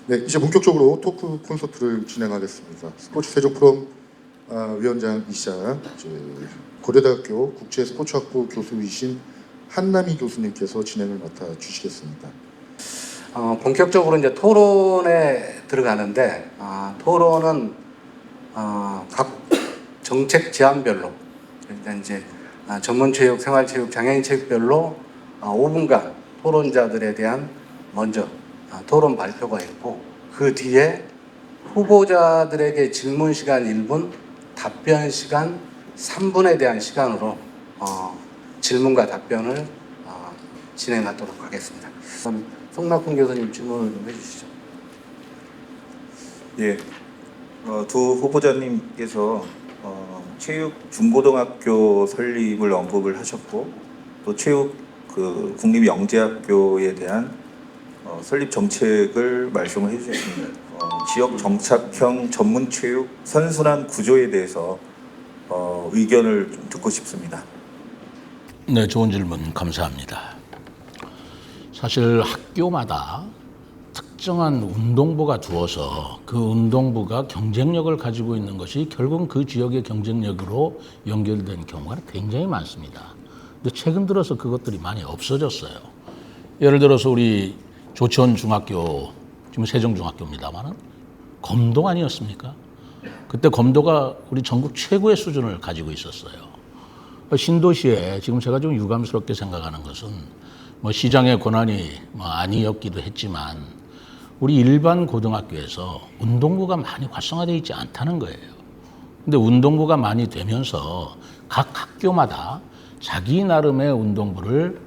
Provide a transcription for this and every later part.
네, 이제 본격적으로 토크 콘서트를 진행하겠습니다. 스포츠 세종 프롬 위원장이시자 고려대학교 국제스포츠학부 교수이신 한남희 교수님께서 진행을 맡아 주시겠습니다. 본격적으로 이제 토론에 들어가는데 토론은 각 정책 제안별로 일단 이제 전문체육, 생활체육, 장애인체육별로 5분간 토론자들에 대한 먼저 토론 발표가 있고 그 뒤에 후보자들에게 질문 시간 1분, 답변 시간 3분에 대한 시간으로 질문과 답변을 진행하도록 하겠습니다. 그럼 송낙훈 교수님 질문을 좀 해주시죠. 예, 두 후보자님께서 체육 중고등학교 설립을 언급을 하셨고 또 체육 국립영재학교에 대한 설립 정책을 말씀을 해주셨습니다. 지역 정착형 전문 체육 선순환 구조에 대해서 의견을 좀 듣고 싶습니다. 네, 좋은 질문 감사합니다. 사실 학교마다 특정한 운동부가 두어서 그 운동부가 경쟁력을 가지고 있는 것이 결국은 그 지역의 경쟁력으로 연결된 경우가 굉장히 많습니다. 근데 최근 들어서 그것들이 많이 없어졌어요. 예를 들어서 우리 조천 중학교, 지금 세종중학교입니다만은 검도 아니었습니까? 그때 검도가 우리 전국 최고의 수준을 가지고 있었어요. 신도시에 지금 제가 좀 유감스럽게 생각하는 것은 시장의 권한이 아니었기도 했지만 우리 일반 고등학교에서 운동부가 많이 활성화되어 있지 않다는 거예요. 근데 운동부가 많이 되면서 각 학교마다 자기 나름의 운동부를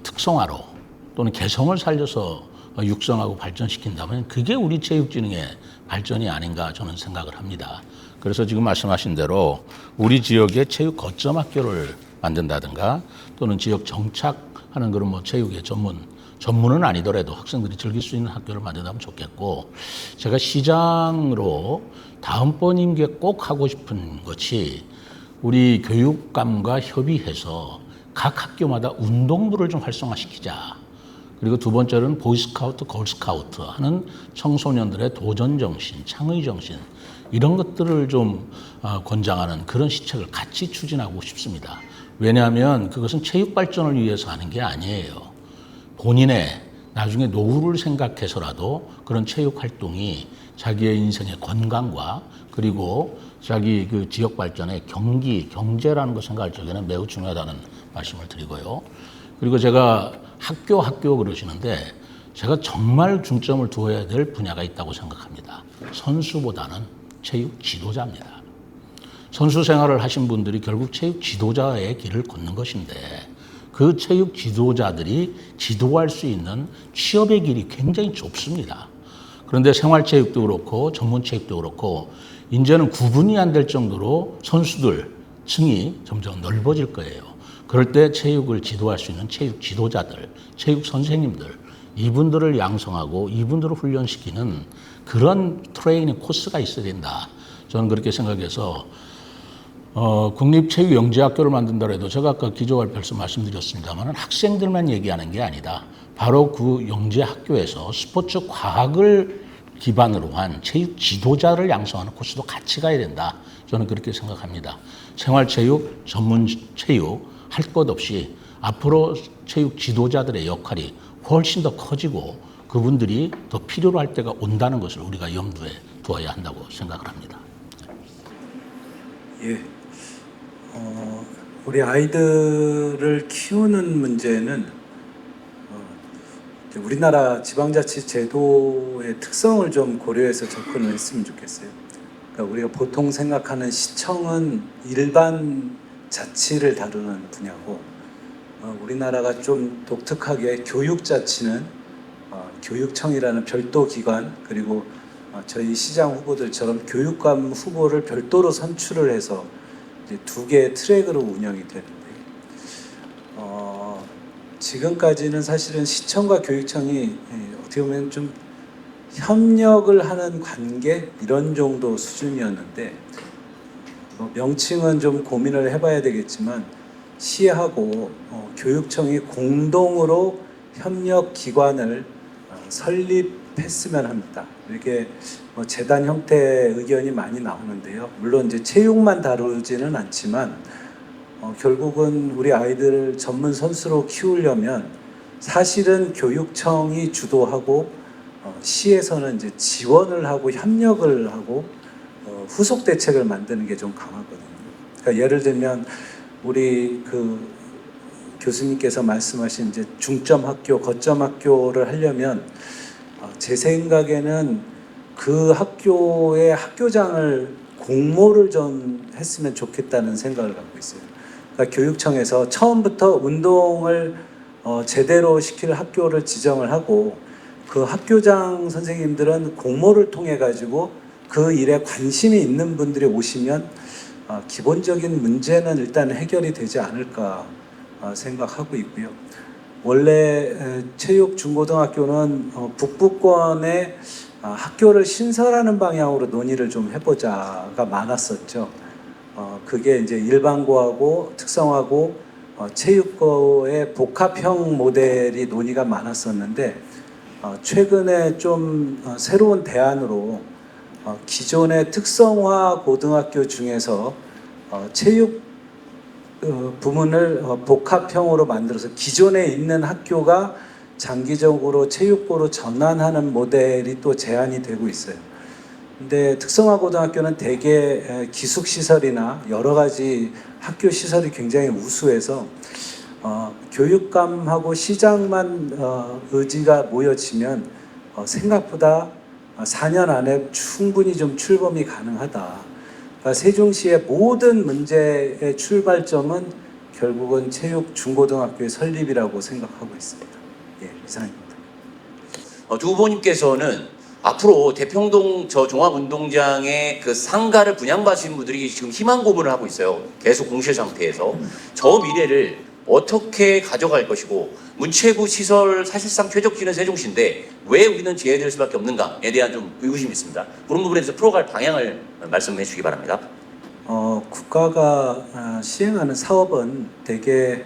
특성화로 또는 개성을 살려서 육성하고 발전시킨다면 그게 우리 체육진흥의 발전이 아닌가 저는 생각을 합니다. 그래서 지금 말씀하신 대로 우리 지역에 체육 거점 학교를 만든다든가 또는 지역 정착하는 그런 체육의 전문은 아니더라도 학생들이 즐길 수 있는 학교를 만든다면 좋겠고, 제가 시장으로 다음번 임기에 꼭 하고 싶은 것이 우리 교육감과 협의해서 각 학교마다 운동부를 좀 활성화시키자. 그리고 두 번째로는 보이스카우트, 걸스카우트 하는 청소년들의 도전정신, 창의정신 이런 것들을 좀 권장하는 그런 시책을 같이 추진하고 싶습니다. 왜냐하면 그것은 체육 발전을 위해서 하는 게 아니에요. 본인의 나중에 노후를 생각해서라도 그런 체육 활동이 자기의 인생의 건강과 그리고 자기 그 지역 발전의 경제라는 걸 생각할 적에는 매우 중요하다는 말씀을 드리고요. 그리고 제가 학교 그러시는데 제가 정말 중점을 두어야 될 분야가 있다고 생각합니다. 선수보다는 체육 지도자입니다. 선수 생활을 하신 분들이 결국 체육 지도자의 길을 걷는 것인데 그 체육 지도자들이 지도할 수 있는 취업의 길이 굉장히 좁습니다. 그런데 생활체육도 그렇고 전문체육도 그렇고 이제는 구분이 안 될 정도로 선수들 층이 점점 넓어질 거예요. 그럴 때 체육을 지도할 수 있는 체육 지도자들, 체육 선생님들, 이분들을 양성하고 이분들을 훈련시키는 그런 트레이닝 코스가 있어야 된다. 저는 그렇게 생각해서 국립체육영재학교를 만든다 해도 제가 아까 기조발표에서 말씀드렸습니다만 학생들만 얘기하는 게 아니다. 바로 그 영재학교에서 스포츠 과학을 기반으로 한 체육 지도자를 양성하는 코스도 같이 가야 된다. 저는 그렇게 생각합니다. 생활체육, 전문체육 할 것 없이 앞으로 체육 지도자들의 역할이 훨씬 더 커지고 그분들이 더 필요로 할 때가 온다는 것을 우리가 염두에 두어야 한다고 생각을 합니다. 예, 우리 아이들을 키우는 문제는 우리나라 지방자치 제도의 특성을 좀 고려해서 접근을 했으면 좋겠어요. 그러니까 우리가 보통 생각하는 시청은 일반 자치를 다루는 분야고 우리나라가 좀 독특하게 교육자치는 교육청이라는 별도 기관 그리고 저희 시장 후보들처럼 교육감 후보를 별도로 선출을 해서 이제 두 개의 트랙으로 운영이 되는데 지금까지는 사실은 시청과 교육청이 어떻게 보면 좀 협력을 하는 관계 이런 정도 수준이었는데 명칭은 좀 고민을 해봐야 되겠지만 시하고 교육청이 공동으로 협력 기관을 설립 했으면 합니다. 이게 뭐 재단 형태 의견이 많이 나오는데요. 물론 이제 체육만 다루지는 않지만 결국은 우리 아이들을 전문 선수로 키우려면 사실은 교육청이 주도하고 시에서는 이제 지원을 하고 협력을 하고 후속 대책을 만드는 게 좀 강하거든요. 그러니까 예를 들면 우리 그 교수님께서 말씀하신 이제 중점 학교, 거점 학교를 하려면 제 생각에는 그 학교의 학교장을 공모를 좀 했으면 좋겠다는 생각을 갖고 있어요. 그러니까 교육청에서 처음부터 운동을 제대로 시킬 학교를 지정을 하고 그 학교장 선생님들은 공모를 통해 가지고 그 일에 관심이 있는 분들이 오시면 기본적인 문제는 일단 해결이 되지 않을까 생각하고 있고요. 원래 체육 중고등학교는 북부권에 학교를 신설하는 방향으로 논의를 좀 해보자가 많았었죠. 그게 이제 일반고하고 특성화고 체육고의 복합형 모델이 논의가 많았었는데 최근에 좀 새로운 대안으로 기존의 특성화 고등학교 중에서 체육 부문을 복합형으로 만들어서 기존에 있는 학교가 장기적으로 체육고로 전환하는 모델이 또 제안이 되고 있어요. 근데 특성화 고등학교는 대개 기숙 시설이나 여러 가지 학교 시설이 굉장히 우수해서 교육감하고 시장만 의지가 모여지면 생각보다 4년 안에 충분히 좀 출범이 가능하다. 그러니까 세종시의 모든 문제의 출발점은 결국은 체육 중고등학교의 설립이라고 생각하고 있습니다. 예, 이상입니다. 두 후보님께서는 앞으로 대평동 저 종합운동장의 그 상가를 분양받으신 분들이 지금 희망 고문을 하고 있어요. 계속 공실 상태에서 저 미래를 어떻게 가져갈 것이고 문체부 시설 사실상 최적지는 세종시인데 왜 우리는 제외될 수밖에 없는가에 대한 좀 의구심이 있습니다. 그런 부분에 대해서 풀어갈 방향을 말씀해 주시기 바랍니다. 국가가 시행하는 사업은 대개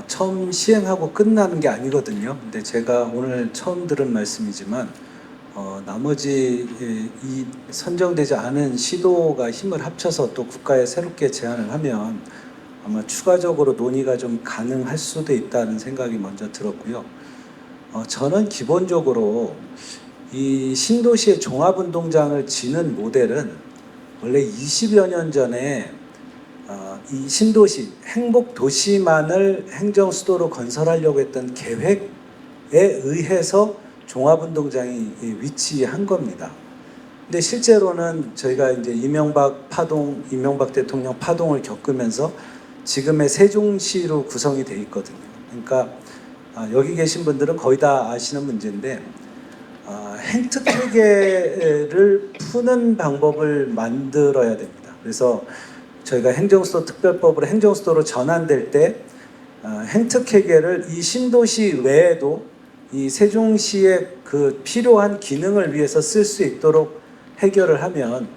처음 시행하고 끝나는 게 아니거든요. 근데 제가 오늘 처음 들은 말씀이지만 나머지 이 선정되지 않은 시도가 힘을 합쳐서 또 국가에 새롭게 제안을 하면 아마 추가적으로 논의가 좀 가능할 수도 있다는 생각이 먼저 들었고요. 저는 기본적으로 이 신도시의 종합운동장을 지는 모델은 원래 20여 년 전에 이 신도시, 행복도시만을 행정수도로 건설하려고 했던 계획에 의해서 종합운동장이 위치한 겁니다. 근데 실제로는 저희가 이제 이명박 대통령 파동을 겪으면서 지금의 세종시로 구성이 돼 있거든요. 그러니까 여기 계신 분들은 거의 다 아시는 문제인데 행특회계를 푸는 방법을 만들어야 됩니다. 그래서 저희가 행정수도 특별법으로 행정수도로 전환될 때 행특회계를 이 신도시 외에도 이 세종시의 그 필요한 기능을 위해서 쓸 수 있도록 해결을 하면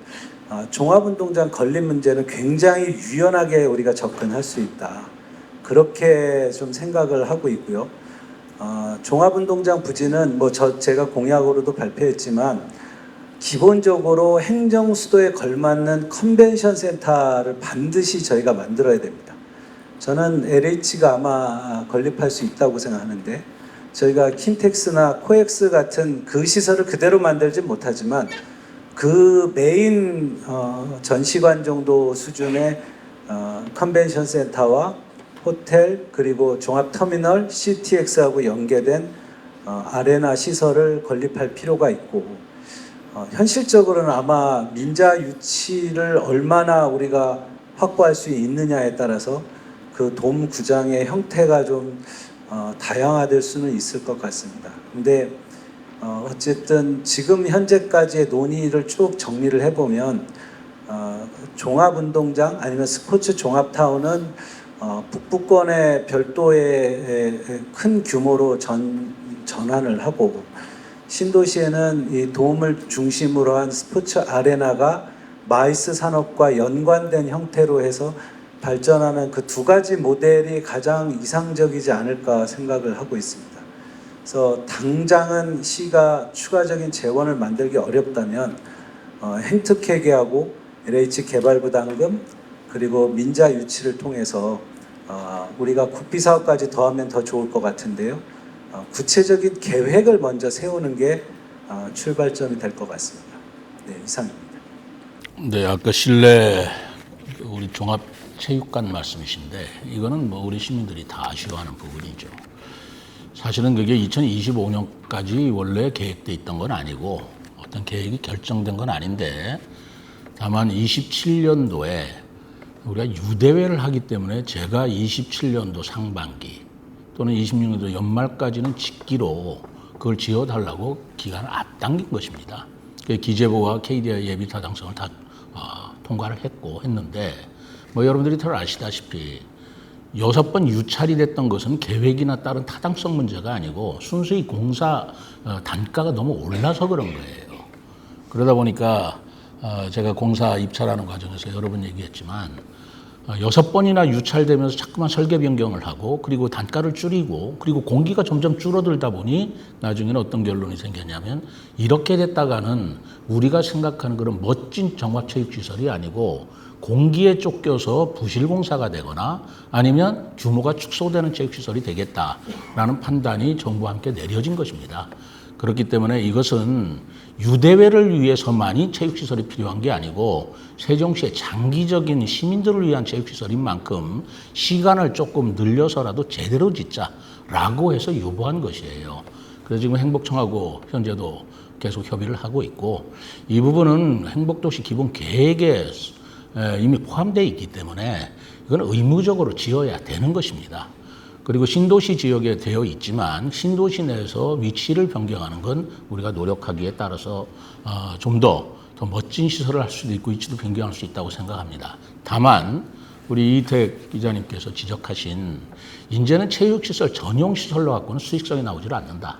종합운동장 건립 문제는 굉장히 유연하게 우리가 접근할 수 있다. 그렇게 좀 생각을 하고 있고요. 종합운동장 부지는 제가 공약으로도 발표했지만 기본적으로 행정수도에 걸맞는 컨벤션 센터를 반드시 저희가 만들어야 됩니다. 저는 LH가 아마 건립할 수 있다고 생각하는데 저희가 킨텍스나 코엑스 같은 그 시설을 그대로 만들지 못하지만 그 메인 전시관 정도 수준의 컨벤션 센터와 호텔 그리고 종합터미널 CTX하고 연계된 아레나 시설을 건립할 필요가 있고 현실적으로는 아마 민자 유치를 얼마나 우리가 확보할 수 있느냐에 따라서 그 돔 구장의 형태가 좀 다양화될 수는 있을 것 같습니다. 근데 어쨌든 지금 현재까지의 논의를 쭉 정리를 해보면 종합운동장 아니면 스포츠 종합타운은 북부권의 별도의 큰 규모로 전환을 하고 신도시에는 이 돔을 중심으로 한 스포츠 아레나가 마이스 산업과 연관된 형태로 해서 발전하는 그 두 가지 모델이 가장 이상적이지 않을까 생각을 하고 있습니다. 그래서 당장은 시가 추가적인 재원을 만들기 어렵다면 행특회계하고 LH 개발부담금 그리고 민자 유치를 통해서 우리가 국비 사업까지 더하면 더 좋을 것 같은데요. 구체적인 계획을 먼저 세우는 게 출발점이 될 것 같습니다. 네, 이상입니다. 네, 아까 실내 우리 종합체육관 말씀이신데 이거는 뭐 우리 시민들이 다 아쉬워하는 부분이죠. 사실은 그게 2025년까지 원래 계획돼 있던 건 아니고 어떤 계획이 결정된 건 아닌데 다만 27년도에 우리가 유대회를 하기 때문에 제가 27년도 상반기 또는 26년도 연말까지는 짓기로 그걸 지어달라고 기간을 앞당긴 것입니다. 기재부와 KDI 예비 타당성을 다 통과를 했는데 뭐 여러분들이 잘 아시다시피 6번 유찰이 됐던 것은 계획이나 다른 타당성 문제가 아니고 순수히 공사 단가가 너무 올라서 그런 거예요. 그러다 보니까 제가 공사 입찰하는 과정에서 여러 번 얘기했지만 6번이나 유찰되면서 자꾸만 설계 변경을 하고 그리고 단가를 줄이고 그리고 공기가 점점 줄어들다 보니 나중에는 어떤 결론이 생겼냐면 이렇게 됐다가는 우리가 생각하는 그런 멋진 종합체육시설이 아니고 공기에 쫓겨서 부실공사가 되거나 아니면 규모가 축소되는 체육시설이 되겠다라는 판단이 정부와 함께 내려진 것입니다. 그렇기 때문에 이것은 유대회를 위해서만이 체육시설이 필요한 게 아니고 세종시의 장기적인 시민들을 위한 체육시설인 만큼 시간을 조금 늘려서라도 제대로 짓자라고 해서 유보한 것이에요. 그래서 지금 행복청하고 현재도 계속 협의를 하고 있고 이 부분은 행복도시 기본 계획에 이미 포함되어 있기 때문에 이건 의무적으로 지어야 되는 것입니다. 그리고 신도시 지역에 되어 있지만 신도시 내에서 위치를 변경하는 건 우리가 노력하기에 따라서 좀 더 멋진 시설을 할 수도 있고 위치도 변경할 수 있다고 생각합니다. 다만 우리 이택 기자님께서 지적하신 이제는 체육시설 전용시설로 갖고는 수익성이 나오질 않는다.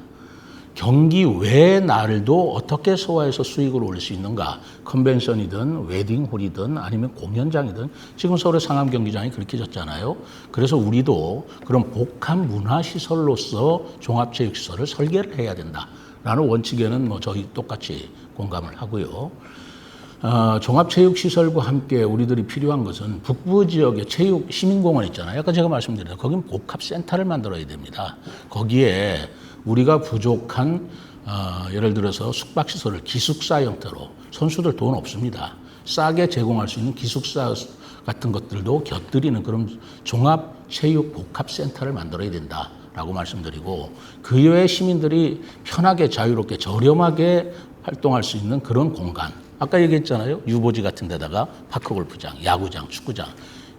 경기 외의 날도 어떻게 소화해서 수익을 올릴 수 있는가. 컨벤션이든 웨딩홀이든 아니면 공연장이든 지금 서울의 상암 경기장이 그렇게 졌잖아요. 그래서 우리도 그런 복합 문화시설로서 종합체육시설을 설계를 해야 된다라는 원칙에는 뭐 저희 똑같이 공감을 하고요. 종합체육시설과 함께 우리들이 필요한 것은 북부 지역의 체육 시민공원 있잖아요. 아까 제가 말씀드렸죠. 거긴 복합센터를 만들어야 됩니다. 거기에 우리가 부족한 예를 들어서 숙박시설을 기숙사 형태로 선수들 돈 없습니다. 싸게 제공할 수 있는 기숙사 같은 것들도 곁들이는 그런 종합체육복합센터를 만들어야 된다라고 말씀드리고 그 이외에 시민들이 편하게 자유롭게 저렴하게 활동할 수 있는 그런 공간 아까 얘기했잖아요. 유보지 같은 데다가 파크골프장, 야구장, 축구장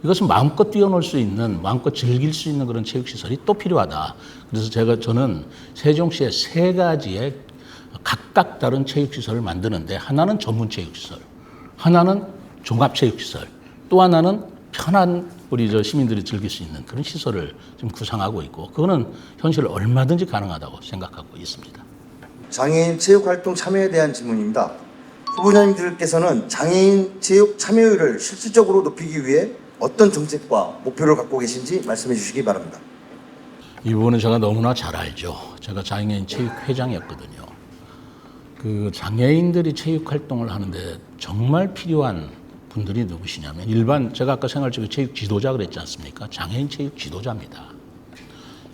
이것은 마음껏 뛰어놀 수 있는, 마음껏 즐길 수 있는 그런 체육시설이 또 필요하다. 그래서 저는 세종시에 3가지의 각각 다른 체육시설을 만드는데 하나는 전문체육시설, 하나는 종합체육시설, 또 하나는 편한 우리 시민들이 즐길 수 있는 그런 시설을 지금 구상하고 있고 그거는 현실로 얼마든지 가능하다고 생각하고 있습니다. 장애인 체육활동 참여에 대한 질문입니다. 후보자님들께서는 장애인 체육 참여율을 실질적으로 높이기 위해 어떤 정책과 목표를 갖고 계신지 말씀해 주시기 바랍니다. 이 부분은 제가 너무나 잘 알죠. 제가 장애인 체육회장이었거든요. 그 장애인들이 체육활동을 하는데 정말 필요한 분들이 누구시냐면 일반 제가 아까 생활체육 체육 지도자 그랬지 않습니까? 장애인 체육 지도자입니다.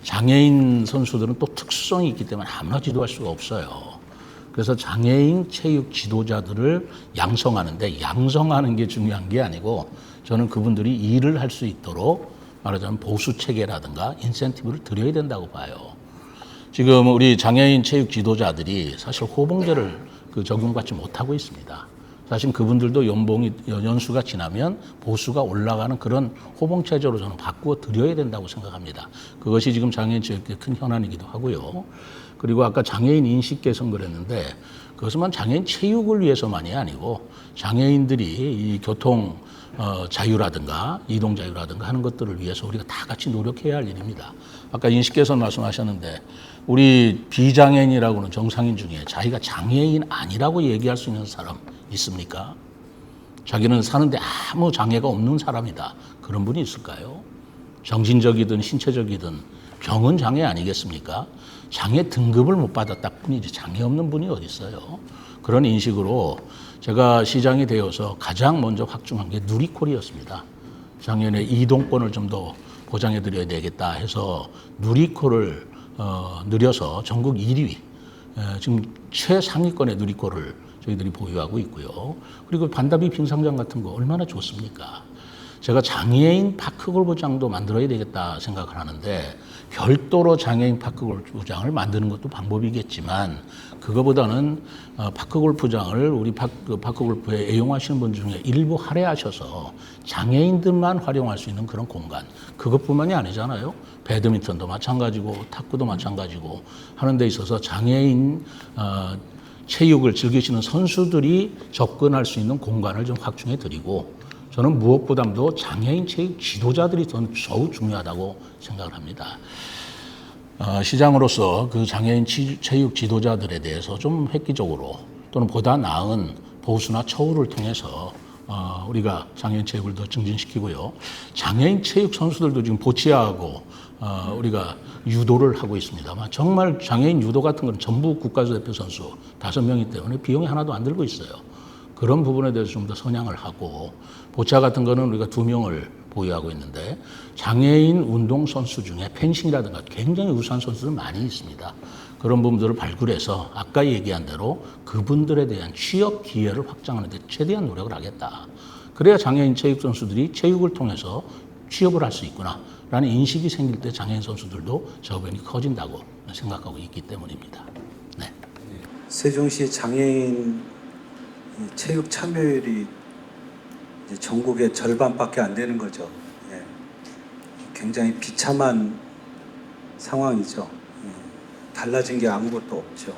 장애인 선수들은 또 특성이 있기 때문에 아무나 지도할 수가 없어요. 그래서 장애인 체육 지도자들을 양성하는데 양성하는 게 중요한 게 아니고 저는 그분들이 일을 할 수 있도록 말하자면 보수 체계라든가 인센티브를 드려야 된다고 봐요. 지금 우리 장애인 체육 지도자들이 사실 호봉제를 적용받지 못하고 있습니다. 사실 그분들도 연수가 지나면 보수가 올라가는 그런 호봉체제로 저는 바꾸어 드려야 된다고 생각합니다. 그것이 지금 장애인 체육의 큰 현안이기도 하고요. 그리고 아까 장애인 인식 개선 그랬는데 그것은 장애인 체육을 위해서만이 아니고 장애인들이 이 교통 자유라든가 이동 자유라든가 하는 것들을 위해서 우리가 다 같이 노력해야 할 일입니다. 아까 인식 개선 말씀하셨는데 우리 비장애인이라고는 정상인 중에 자기가 장애인 아니라고 얘기할 수 있는 사람 있습니까? 자기는 사는데 아무 장애가 없는 사람이다. 그런 분이 있을까요? 정신적이든 신체적이든 병은 장애 아니겠습니까? 장애 등급을 못 받았다 뿐이지 장애 없는 분이 어디 있어요. 그런 인식으로 제가 시장이 되어서 가장 먼저 확충한 게 누리콜이었습니다. 작년에 이동권을 좀 더 보장해 드려야 되겠다 해서 누리콜을 늘려서 전국 1위, 지금 최상위권의 누리콜을 저희들이 보유하고 있고요. 그리고 반다비 빙상장 같은 거 얼마나 좋습니까? 제가 장애인 파크골프장도 만들어야 되겠다 생각을 하는데 별도로 장애인 파크골프장을 만드는 것도 방법이겠지만 그거보다는 파크골프장을 우리 파크골프에 애용하시는 분 중에 일부 할애하셔서 장애인들만 활용할 수 있는 그런 공간, 그것뿐만이 아니잖아요. 배드민턴도 마찬가지고 탁구도 마찬가지고 하는 데 있어서 장애인 체육을 즐기시는 선수들이 접근할 수 있는 공간을 좀 확충해 드리고, 저는 무엇보다도 장애인 체육 지도자들이 더욱 중요하다고 생각을 합니다. 시장으로서 그 장애인 체육 지도자들에 대해서 좀 획기적으로 또는 보다 나은 보수나 처우를 통해서 우리가 장애인 체육을 더 증진시키고요. 장애인 체육 선수들도 지금 보치아하고 우리가 유도를 하고 있습니다만 정말 장애인 유도 같은 건 전부 국가대표 선수 5명이기 때문에 비용이 하나도 안 들고 있어요. 그런 부분에 대해서 좀 더 선양을 하고, 보치아 같은 거는 우리가 2명을 보유하고 있는데 장애인 운동선수 중에 펜싱이라든가 굉장히 우수한 선수들 많이 있습니다. 그런 부분들을 발굴해서 아까 얘기한 대로 그분들에 대한 취업 기회를 확장하는 데 최대한 노력을 하겠다. 그래야 장애인 체육 선수들이 체육을 통해서 취업을 할 수 있구나 라는 인식이 생길 때 장애인 선수들도 저변이 커진다고 생각하고 있기 때문입니다. 네. 세종시 장애인 체육 참여율이 이제 전국의 절반밖에 안 되는 거죠. 예. 굉장히 비참한 상황이죠. 예. 달라진 게 아무것도 없죠.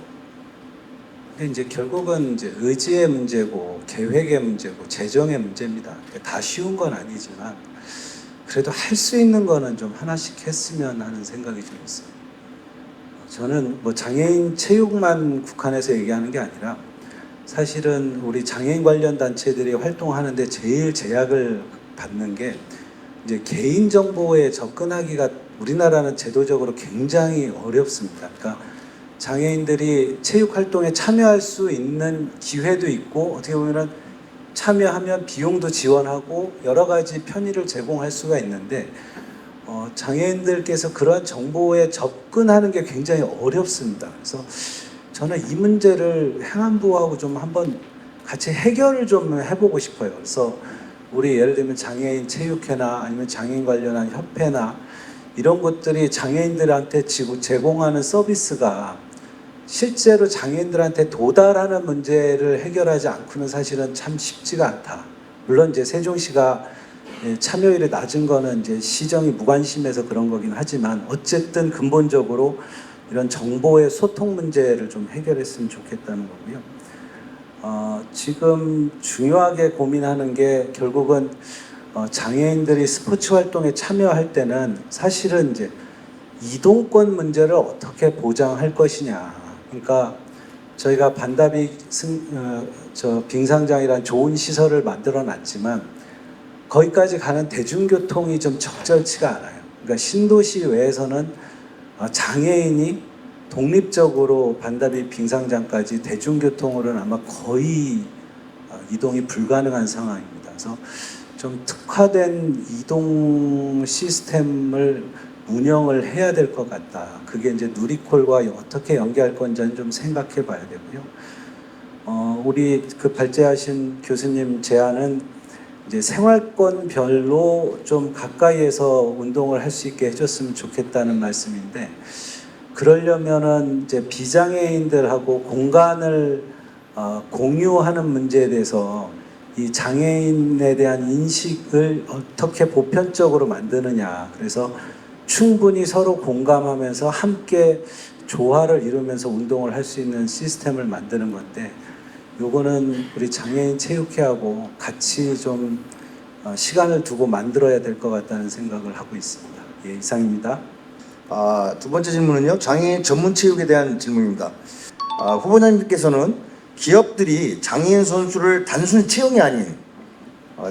근데 이제 결국은 이제 의지의 문제고 계획의 문제고 재정의 문제입니다. 다 쉬운 건 아니지만 그래도 할 수 있는 거는 좀 하나씩 했으면 하는 생각이 좀 있어요. 저는 뭐 장애인 체육만 국한해서 얘기하는 게 아니라 사실은 우리 장애인 관련 단체들이 활동하는데 제일 제약을 받는 게 이제 개인 정보에 접근하기가 우리나라는 제도적으로 굉장히 어렵습니다. 그러니까 장애인들이 체육 활동에 참여할 수 있는 기회도 있고 어떻게 보면은 참여하면 비용도 지원하고 여러 가지 편의를 제공할 수가 있는데 장애인들께서 그러한 정보에 접근하는 게 굉장히 어렵습니다. 그래서 저는 이 문제를 행안부하고 좀 한번 같이 해결을 좀 해보고 싶어요. 그래서 우리 예를 들면 장애인 체육회나 아니면 장애인 관련한 협회나 이런 것들이 장애인들한테 제공하는 서비스가 실제로 장애인들한테 도달하는 문제를 해결하지 않고는 사실은 참 쉽지가 않다. 물론 이제 세종시가 참여율이 낮은 거는 이제 시정이 무관심해서 그런 거긴 하지만 어쨌든 근본적으로 이런 정보의 소통 문제를 좀 해결했으면 좋겠다는 거고요. 지금 중요하게 고민하는 게 결국은 장애인들이 스포츠 활동에 참여할 때는 사실은 이제 이동권 문제를 어떻게 보장할 것이냐. 그러니까 저희가 반다비 빙상장이란 좋은 시설을 만들어 놨지만 거기까지 가는 대중교통이 좀 적절치가 않아요. 그러니까 신도시 외에서는 장애인이 독립적으로 반다비 빙상장까지 대중교통으로는 아마 거의 이동이 불가능한 상황입니다. 그래서 좀 특화된 이동 시스템을 운영을 해야 될 것 같다. 그게 이제 누리콜과 어떻게 연계할 건지는 좀 생각해 봐야 되고요. 우리 그 발제하신 교수님 제안은 이제 생활권별로 좀 가까이에서 운동을 할 수 있게 해줬으면 좋겠다는 말씀인데, 그러려면은 이제 비장애인들하고 공간을 공유하는 문제에 대해서 이 장애인에 대한 인식을 어떻게 보편적으로 만드느냐. 그래서 충분히 서로 공감하면서 함께 조화를 이루면서 운동을 할 수 있는 시스템을 만드는 건데, 요거는 우리 장애인 체육회하고 같이 좀 시간을 두고 만들어야 될 것 같다는 생각을 하고 있습니다. 예, 이상입니다. 두 번째 질문은요, 장애인 전문 체육에 대한 질문입니다. 후보자님께서는 기업들이 장애인 선수를 단순 채용이 아닌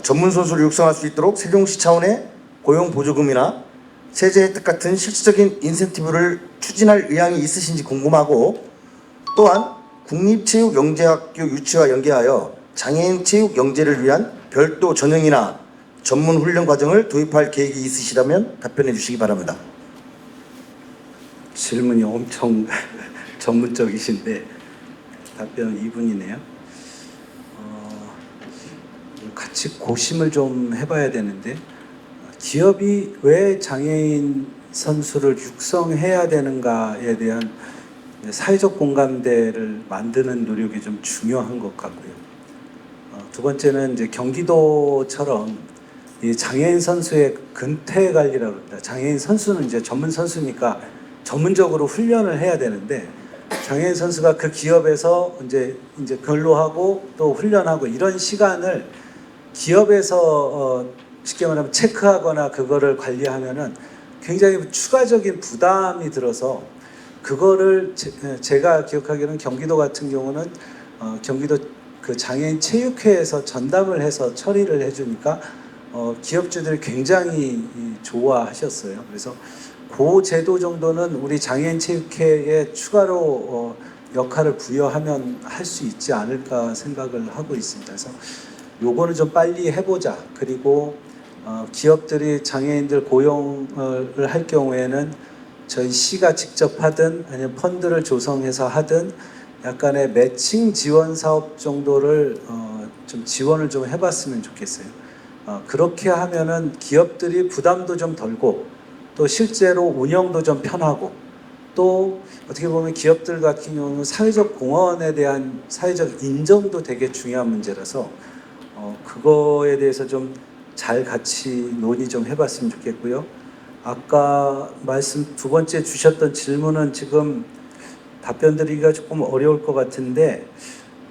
전문 선수를 육성할 수 있도록 세종시 차원의 고용 보조금이나 세제 혜택 같은 실질적인 인센티브를 추진할 의향이 있으신지 궁금하고, 또한 국립체육영재학교 유치와 연계하여 장애인 체육 영재를 위한 별도 전형이나 전문 훈련 과정을 도입할 계획이 있으시다면 답변해 주시기 바랍니다. 질문이 엄청 전문적이신데 답변 2분이네요. 같이 고심을 좀 해봐야 되는데, 기업이 왜 장애인 선수를 육성해야 되는가에 대한 사회적 공감대를 만드는 노력이 좀 중요한 것 같고요. 두 번째는 이제 경기도처럼 이 장애인 선수의 근태 관리라고 합니다. 장애인 선수는 이제 전문 선수니까 전문적으로 훈련을 해야 되는데, 장애인 선수가 그 기업에서 이제 근로하고 또 훈련하고 이런 시간을 기업에서 쉽게 말하면 체크하거나 그거를 관리하면은 굉장히 추가적인 부담이 들어서, 그거를 제가 기억하기로는 경기도 같은 경우는 경기도 그 장애인 체육회에서 전담을 해서 처리를 해주니까 기업주들이 굉장히 좋아하셨어요. 그래서 그 제도 정도는 우리 장애인 체육회에 추가로 역할을 부여하면 할 수 있지 않을까 생각을 하고 있습니다. 그래서 요거는 좀 빨리 해보자. 그리고 기업들이 장애인들 고용을 할 경우에는 저희 시가 직접 하든 아니면 펀드를 조성해서 하든 약간의 매칭 지원 사업 정도를 좀 지원을 좀 해봤으면 좋겠어요. 그렇게 하면은 기업들이 부담도 좀 덜고 또 실제로 운영도 좀 편하고, 또 어떻게 보면 기업들 같은 경우는 사회적 공헌에 대한 사회적 인정도 되게 중요한 문제라서 그거에 대해서 좀 잘 같이 논의 좀 해봤으면 좋겠고요. 아까 말씀 두 번째 주셨던 질문은 지금 답변 드리기가 조금 어려울 것 같은데,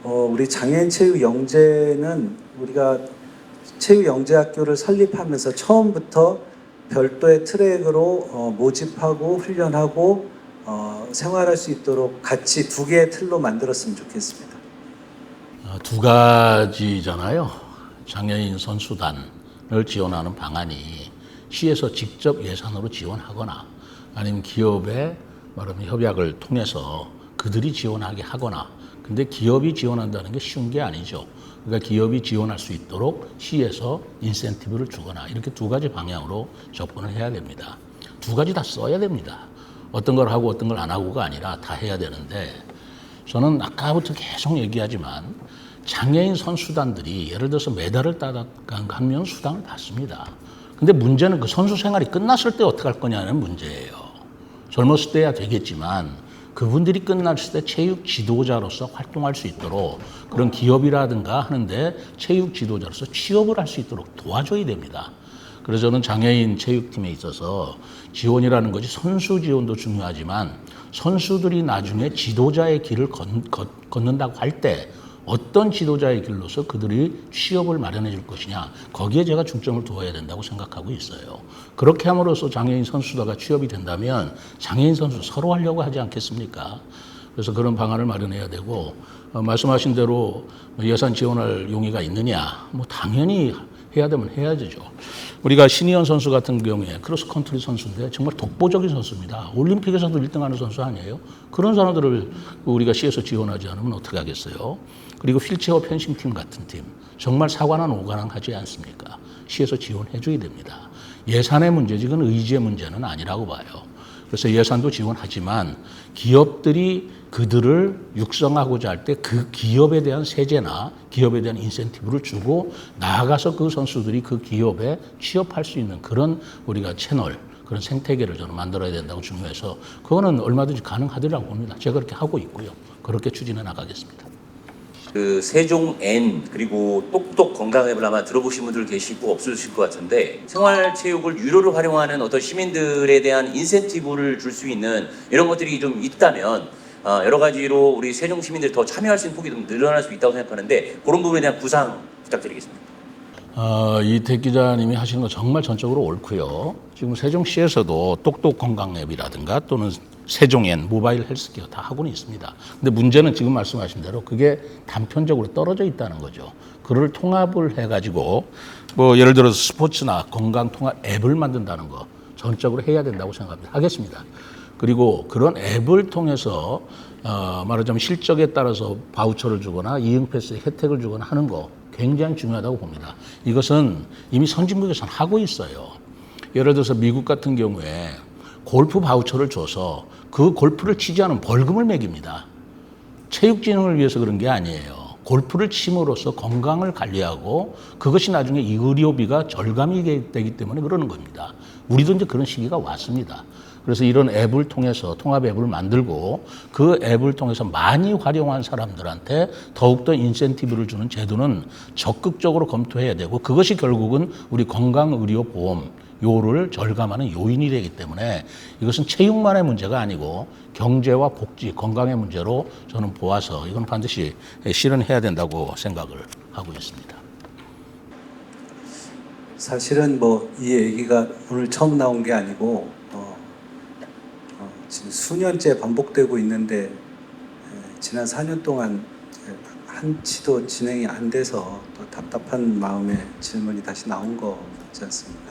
우리 장애인 체육 영재는 우리가 체육 영재학교를 설립하면서 처음부터 별도의 트랙으로 모집하고 훈련하고 생활할 수 있도록 같이 두 개의 틀로 만들었으면 좋겠습니다. 두 가지잖아요. 장애인 선수단을 지원하는 방안이 시에서 직접 예산으로 지원하거나 아니면 기업의 말하면 협약을 통해서 그들이 지원하게 하거나. 근데 기업이 지원한다는 게 쉬운 게 아니죠. 그러니까 기업이 지원할 수 있도록 시에서 인센티브를 주거나, 이렇게 두 가지 방향으로 접근을 해야 됩니다. 두 가지 다 써야 됩니다. 어떤 걸 하고 어떤 걸 안 하고가 아니라 다 해야 되는데, 저는 아까부터 계속 얘기하지만 장애인 선수단들이 예를 들어서 메달을 따가면 수당을 받습니다. 근데 문제는 그 선수 생활이 끝났을 때 어떻게 할 거냐는 문제예요. 젊었을 때야 되겠지만 그분들이 끝났을 때 체육 지도자로서 활동할 수 있도록 그런 기업이라든가 하는데 체육 지도자로서 취업을 할 수 있도록 도와줘야 됩니다. 그래서 저는 장애인 체육팀에 있어서 지원이라는 것이 선수 지원도 중요하지만 선수들이 나중에 지도자의 길을 걷는다고 할 때 어떤 지도자의 길로서 그들이 취업을 마련해 줄 것이냐, 거기에 제가 중점을 두어야 된다고 생각하고 있어요. 그렇게 함으로써 장애인 선수가 취업이 된다면 장애인 선수 서로 하려고 하지 않겠습니까? 그래서 그런 방안을 마련해야 되고, 말씀하신 대로 예산 지원할 용의가 있느냐, 뭐 당연히 해야 되면 해야죠. 우리가 신희연 선수 같은 경우에 크로스컨트리 선수인데 정말 독보적인 선수입니다. 올림픽에서도 1등하는 선수 아니에요? 그런 사람들을 우리가 시에서 지원하지 않으면 어떻게 하겠어요? 그리고 휠체어 펜싱팀 같은 팀, 정말 사관왕 오관왕 하지 않습니까? 시에서 지원해 줘야 됩니다. 예산의 문제지 그건 의지의 문제는 아니라고 봐요. 그래서 예산도 지원하지만 기업들이 그들을 육성하고자 할 때 그 기업에 대한 세제나 기업에 대한 인센티브를 주고 나아가서 그 선수들이 그 기업에 취업할 수 있는 그런 우리가 채널, 그런 생태계를 저는 만들어야 된다고 중요해서 그거는 얼마든지 가능하더라고 봅니다. 제가 그렇게 하고 있고요. 그렇게 추진해 나가겠습니다. 그 세종 N 그리고 똑똑 건강앱을 아마 들어보신 분들 계시고 없으실 것 같은데, 생활체육을 유료로 활용하는 어떤 시민들에 대한 인센티브를 줄 수 있는 이런 것들이 좀 있다면 여러 가지로 우리 세종 시민들이 더 참여할 수 있는 폭이 좀 늘어날 수 있다고 생각하는데, 그런 부분에 대한 구상 부탁드리겠습니다. 이택 기자님이 하시는 거 정말 전적으로 옳고요. 지금 세종시에서도 똑똑 건강 앱이라든가 또는 세종엔 모바일 헬스케어 다 하고는 있습니다. 근데 문제는 지금 말씀하신 대로 그게 단편적으로 떨어져 있다는 거죠. 그걸 통합을 해가지고 뭐 예를 들어서 스포츠나 건강 통합 앱을 만든다는 거 전적으로 해야 된다고 생각합니다. 하겠습니다. 그리고 그런 앱을 통해서 말하자면 실적에 따라서 바우처를 주거나 이응패스 혜택을 주거나 하는 거 굉장히 중요하다고 봅니다. 이것은 이미 선진국에서는 하고 있어요. 예를 들어서 미국 같은 경우에 골프 바우처를 줘서 그 골프를 치지 않으면 벌금을 매깁니다. 체육진흥을 위해서 그런 게 아니에요. 골프를 침으로써 건강을 관리하고 그것이 나중에 이 의료비가 절감이 되기 때문에 그러는 겁니다. 우리도 이제 그런 시기가 왔습니다. 그래서 이런 앱을 통해서 통합 앱을 만들고 그 앱을 통해서 많이 활용한 사람들한테 더욱더 인센티브를 주는 제도는 적극적으로 검토해야 되고 그것이 결국은 우리 건강의료보험료를 절감하는 요인이 되기 때문에 이것은 체육만의 문제가 아니고 경제와 복지, 건강의 문제로 저는 보아서 이건 반드시 실현해야 된다고 생각을 하고 있습니다. 사실은 뭐 이 얘기가 오늘 처음 나온 게 아니고 지금 수년째 반복되고 있는데 지난 4년 동안 한치도 진행이 안 돼서 또 답답한 마음에 질문이 다시 나온 거지 않습니까?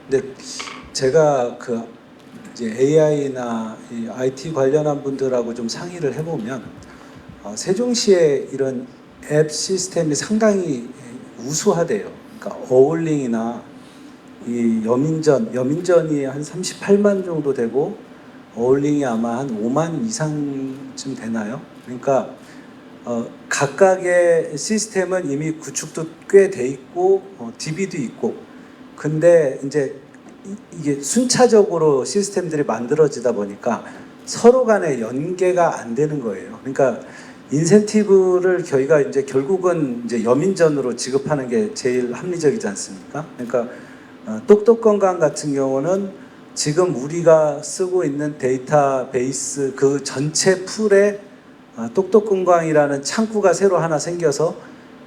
근데 제가 그 이제 AI나 이 IT 관련한 분들하고 좀 상의를 해보면 세종시의 이런 앱 시스템이 상당히 우수하대요. 그러니까 어울링이나 이 여민전이 한 38만 정도 되고 어울링이 아마 한 5만 이상쯤 되나요? 그러니까 각각의 시스템은 이미 구축도 꽤 돼 있고 DB도 있고 근데 이제 이게 순차적으로 시스템들이 만들어지다 보니까 서로 간에 연계가 안 되는 거예요. 그러니까 인센티브를 저희가 이제 결국은 이제 여민전으로 지급하는 게 제일 합리적이지 않습니까? 그러니까 똑똑건강 같은 경우는 지금 우리가 쓰고 있는 데이터베이스 그 전체 풀에 똑똑건강이라는 창구가 새로 하나 생겨서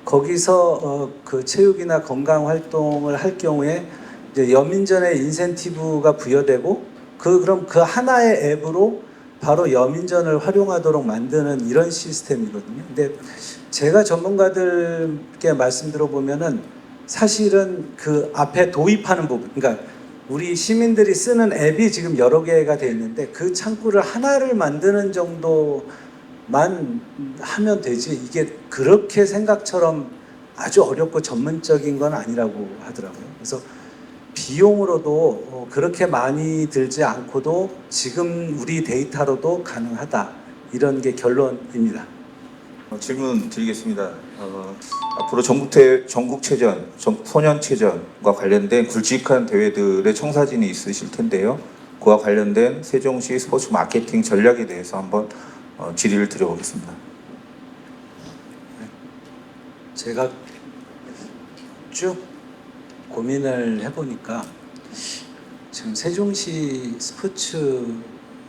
거기서 그 체육이나 건강 활동을 할 경우에 이제 여민전의 인센티브가 부여되고 그럼 그 하나의 앱으로 바로 여민전을 활용하도록 만드는 이런 시스템이거든요. 근데 제가 전문가들께 말씀 들어보면은 사실은 그 앞에 도입하는 부분, 그러니까 우리 시민들이 쓰는 앱이 지금 여러 개가 되어 있는데 그 창구를 하나를 만드는 정도만 하면 되지 이게 그렇게 생각처럼 아주 어렵고 전문적인 건 아니라고 하더라고요. 그래서 비용으로도 그렇게 많이 들지 않고도 지금 우리 데이터로도 가능하다 이런 게 결론입니다. 질문 드리겠습니다. 앞으로 전국체전, 소년체전과 관련된 굵직한 대회들의 청사진이 있으실 텐데요. 그와 관련된 세종시 스포츠 마케팅 전략에 대해서 한번 질의를 드려보겠습니다. 제가 쭉 고민을 해보니까 지금 세종시 스포츠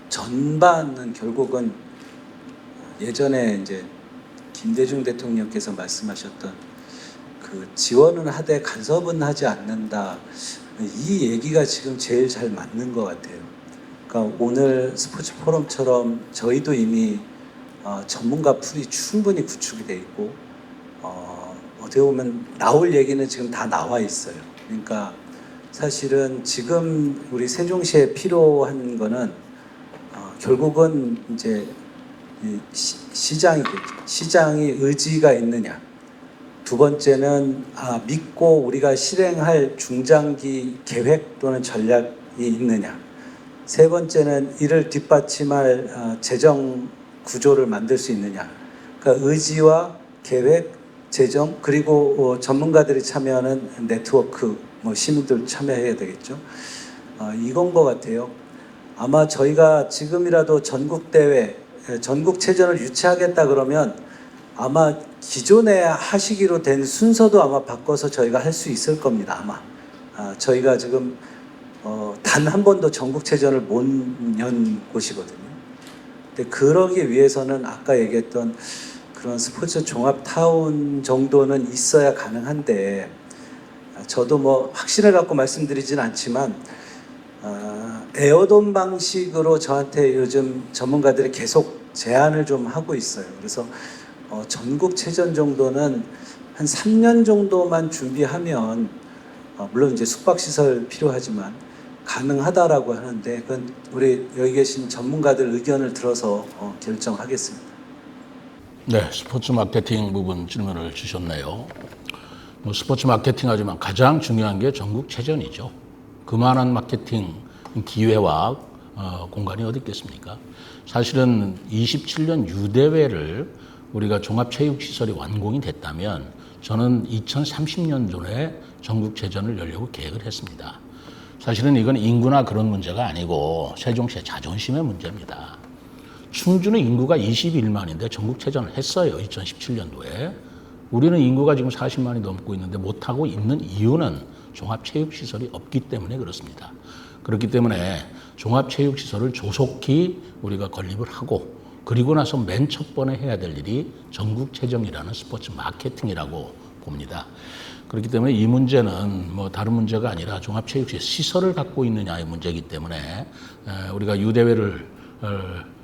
전반은 결국은 예전에 이제 김대중 대통령께서 말씀하셨던 그 지원은 하되 간섭은 하지 않는다 이 얘기가 지금 제일 잘 맞는 것 같아요. 그러니까 오늘 스포츠 포럼처럼 저희도 이미 전문가 풀이 충분히 구축이 돼 있고 어떻게 보면 나올 얘기는 지금 다 나와 있어요. 그러니까 사실은 지금 우리 세종시에 필요한 거는 결국은 이제 시장이겠죠. 시장이 의지가 있느냐. 두 번째는 믿고 우리가 실행할 중장기 계획 또는 전략이 있느냐. 세 번째는 이를 뒷받침할 재정 구조를 만들 수 있느냐. 그러니까 의지와 계획, 재정 그리고 전문가들이 참여하는 네트워크, 시민들 참여해야 되겠죠. 이건 것 같아요. 아마 저희가 지금이라도 전국대회, 전국체전을 유치하겠다 그러면 아마 기존에 하시기로 된 순서도 아마 바꿔서 저희가 할 수 있을 겁니다. 아마 저희가 지금 단 한 번도 전국체전을 못 연 곳이거든요. 근데 그러기 위해서는 아까 얘기했던 그런 스포츠 종합타운 정도는 있어야 가능한데 저도 뭐 확신을 갖고 말씀드리진 않지만 에어돔 방식으로 저한테 요즘 전문가들이 계속 제안을 좀 하고 있어요. 그래서 전국체전 정도는 한 3년 정도만 준비하면 물론 이제 숙박시설 필요하지만 가능하다라고 하는데 그건 우리 여기 계신 전문가들 의견을 들어서 결정하겠습니다. 네, 스포츠 마케팅 부분 질문을 주셨네요. 뭐 스포츠 마케팅 하지만 가장 중요한 게 전국체전이죠. 그만한 마케팅 기회와 공간이 어디 있겠습니까? 사실은 27년 유대회를 우리가 종합체육시설이 완공이 됐다면 저는 2030년 전에 전국체전을 열려고 계획을 했습니다. 사실은 이건 인구나 그런 문제가 아니고 세종시의 자존심의 문제입니다. 충주는 인구가 21만인데 전국체전을 했어요. 2017년도에. 우리는 인구가 지금 40만이 넘고 있는데 못하고 있는 이유는 종합체육시설이 없기 때문에 그렇습니다. 그렇기 때문에 종합체육시설을 조속히 우리가 건립을 하고 그리고 나서 맨 첫 번에 해야 될 일이 전국체전이라는 스포츠 마케팅이라고 봅니다. 그렇기 때문에 이 문제는 뭐 다른 문제가 아니라 종합체육시설을 갖고 있느냐의 문제이기 때문에 우리가 유대회를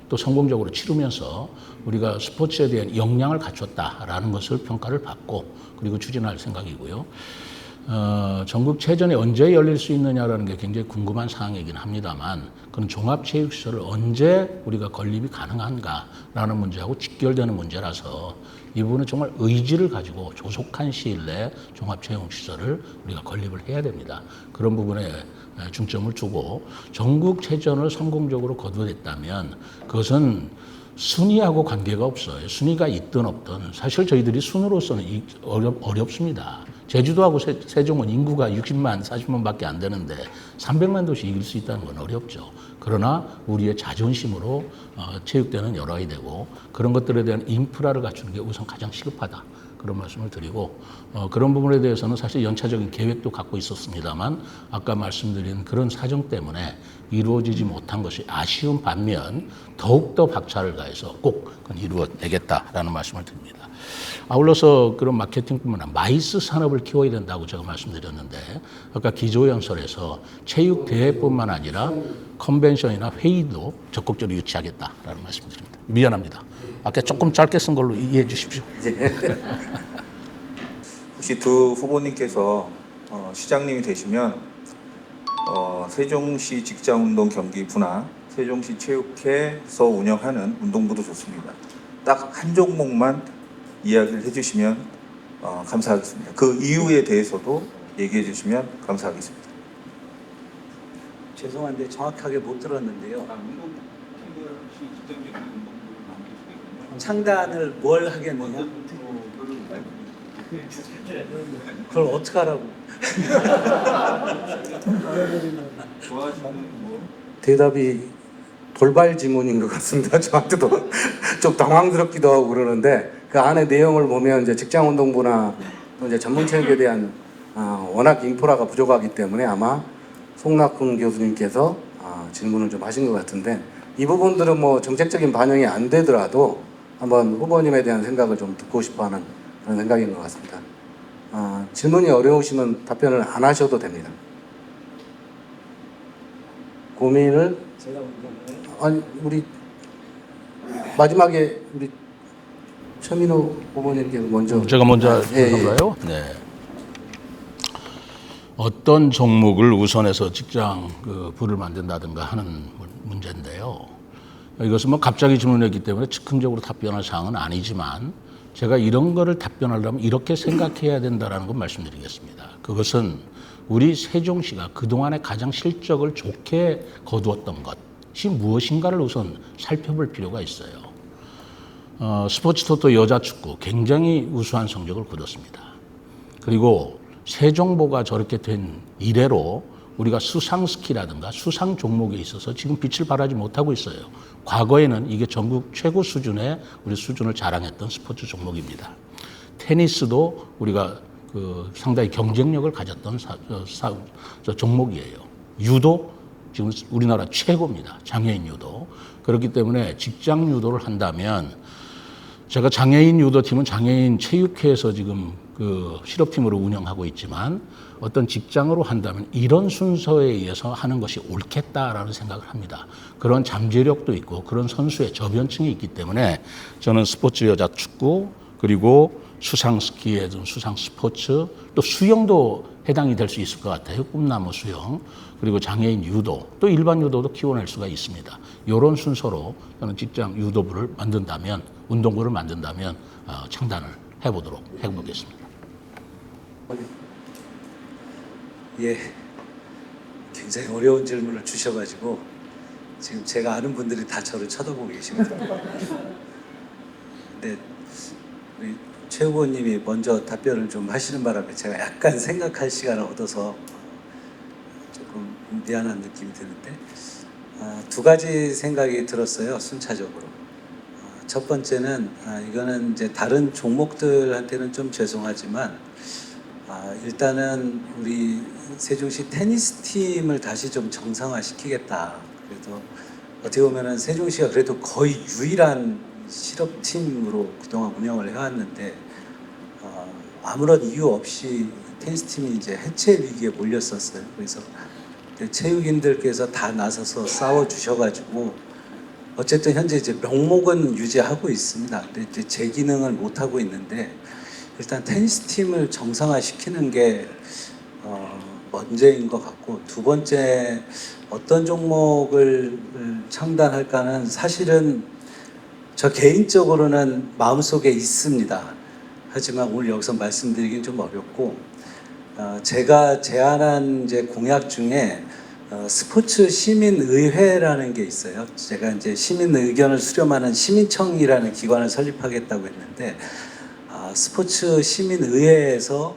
또 성공적으로 치르면서 우리가 스포츠에 대한 역량을 갖췄다라는 것을 평가를 받고 그리고 추진할 생각이고요. 전국체전이 언제 열릴 수 있느냐라는 게 굉장히 궁금한 사항이긴 합니다만 그건 종합체육시설을 언제 우리가 건립이 가능한가라는 문제하고 직결되는 문제라서 이 부분은 정말 의지를 가지고 조속한 시일 내에 종합체육시설을 우리가 건립을 해야 됩니다. 그런 부분에 중점을 두고 전국체전을 성공적으로 거두었다면 그것은 순위하고 관계가 없어요. 순위가 있든 없든 사실 저희들이 순으로서는 어렵습니다. 제주도하고 세종은 인구가 60만, 40만밖에 안 되는데 300만 도시 이길 수 있다는 건 어렵죠. 그러나 우리의 자존심으로 체육대는 열어야 되고 그런 것들에 대한 인프라를 갖추는 게 우선 가장 시급하다. 그런 말씀을 드리고 그런 부분에 대해서는 사실 연차적인 계획도 갖고 있었습니다만 아까 말씀드린 그런 사정 때문에 이루어지지 못한 것이 아쉬운 반면 더욱더 박차를 가해서 꼭 그건 이루어내겠다라는 말씀을 드립니다. 아울러서 그런 마케팅뿐만 아니라 마이스 산업을 키워야 된다고 제가 말씀드렸는데 아까 기조연설에서 체육대회뿐만 아니라 컨벤션이나 회의도 적극적으로 유치하겠다라는 말씀을 드립니다. 미안합니다. 아까 조금 짧게 쓴 걸로 이해해 주십시오. 혹시 두 후보님께서 시장님이 되시면 세종시 직장운동 경기부나 세종시 체육회에서 운영하는 운동부도 좋습니다. 딱 한 종목만 이야기를 해주시면 감사하겠습니다. 그 이유에 대해서도 얘기해 주시면 감사하겠습니다. 죄송한데 정확하게 못 들었는데요. 창단을 뭘 하겠느냐? 그걸 어떻게 하라고? 대답이 돌발 질문인 것 같습니다. 저한테도 좀 당황스럽기도 하고 그러는데 그 안에 내용을 보면 이제 직장운동부나 또 이제 전문체육에 대한 워낙 인프라가 부족하기 때문에 아마 송낙훈 교수님께서 질문을 좀 하신 것 같은데 이 부분들은 뭐 정책적인 반영이 안 되더라도 한번 후보님에 대한 생각을 좀 듣고 싶어하는 그런 생각인 것 같습니다. 질문이 어려우시면 답변을 안 하셔도 됩니다. 고민을 아니 우리 마지막에 우리 최민호 후보님께서 먼저 제가 먼저 한가요? 네. 어떤 종목을 우선해서 부를 만든다든가 하는 문제인데요. 이것은 뭐 갑자기 질문했기 때문에 즉흥적으로 답변할 사항은 아니지만 제가 이런 거를 답변하려면 이렇게 생각해야 된다라는 걸 말씀드리겠습니다. 그것은 우리 세종시가 그동안에 가장 실적을 좋게 거두었던 것이 무엇인가를 우선 살펴볼 필요가 있어요. 스포츠 토토 여자 축구 굉장히 우수한 성적을 거뒀습니다. 그리고 세종보가 저렇게 된 이래로 우리가 수상 스키라든가 수상 종목에 있어서 지금 빛을 발하지 못하고 있어요. 과거에는 이게 전국 최고 수준의 우리 수준을 자랑했던 스포츠 종목입니다. 테니스도 우리가 상당히 경쟁력을 가졌던 종목이에요. 유도 지금 우리나라 최고입니다. 장애인 유도. 그렇기 때문에 직장 유도를 한다면 제가 장애인 유도팀은 장애인 체육회에서 지금 실업팀으로 운영하고 있지만 어떤 직장으로 한다면 이런 순서에 의해서 하는 것이 옳겠다라는 생각을 합니다. 그런 잠재력도 있고 그런 선수의 저변층이 있기 때문에 저는 스포츠 여자 축구 그리고 수상 스키에든 수상 스포츠, 또 수영도 해당이 될 수 있을 것 같아요. 꿈나무 수영, 그리고 장애인 유도, 또 일반 유도도 키워낼 수가 있습니다. 이런 순서로 저는 직장 유도부를 만든다면, 운동부를 만든다면 창단을 해보겠습니다. 예, 굉장히 어려운 질문을 주셔가지고 지금 제가 아는 분들이 다 저를 쳐다보고 계십니다. 근데 우리 최 후보님이 먼저 답변을 좀 하시는 바람에 제가 약간 생각할 시간을 얻어서 조금 미안한 느낌이 드는데 두 가지 생각이 들었어요, 순차적으로. 첫 번째는 이거는 이제 다른 종목들한테는 좀 죄송하지만 일단은 우리 세종시 테니스 팀을 다시 좀 정상화시키겠다. 그래도 어떻게 보면은 세종시가 그래도 거의 유일한 실업팀으로 그동안 운영을 해왔는데 아무런 이유 없이 테니스 팀이 이제 해체 위기에 몰렸었어요. 그래서 체육인들께서 다 나서서 싸워 주셔가지고 어쨌든 현재 이제 명목은 유지하고 있습니다. 근데 이제 제 기능을 못 하고 있는데 일단 테니스 팀을 정상화시키는 게 먼저인 것 같고, 두 번째 어떤 종목을 창단할까는 사실은 저 개인적으로는 마음속에 있습니다. 하지만 오늘 여기서 말씀드리긴 좀 어렵고, 제가 제안한 이제 공약 중에 스포츠 시민의회라는 게 있어요. 제가 이제 시민 의견을 수렴하는 시민청이라는 기관을 설립하겠다고 했는데, 스포츠 시민의회에서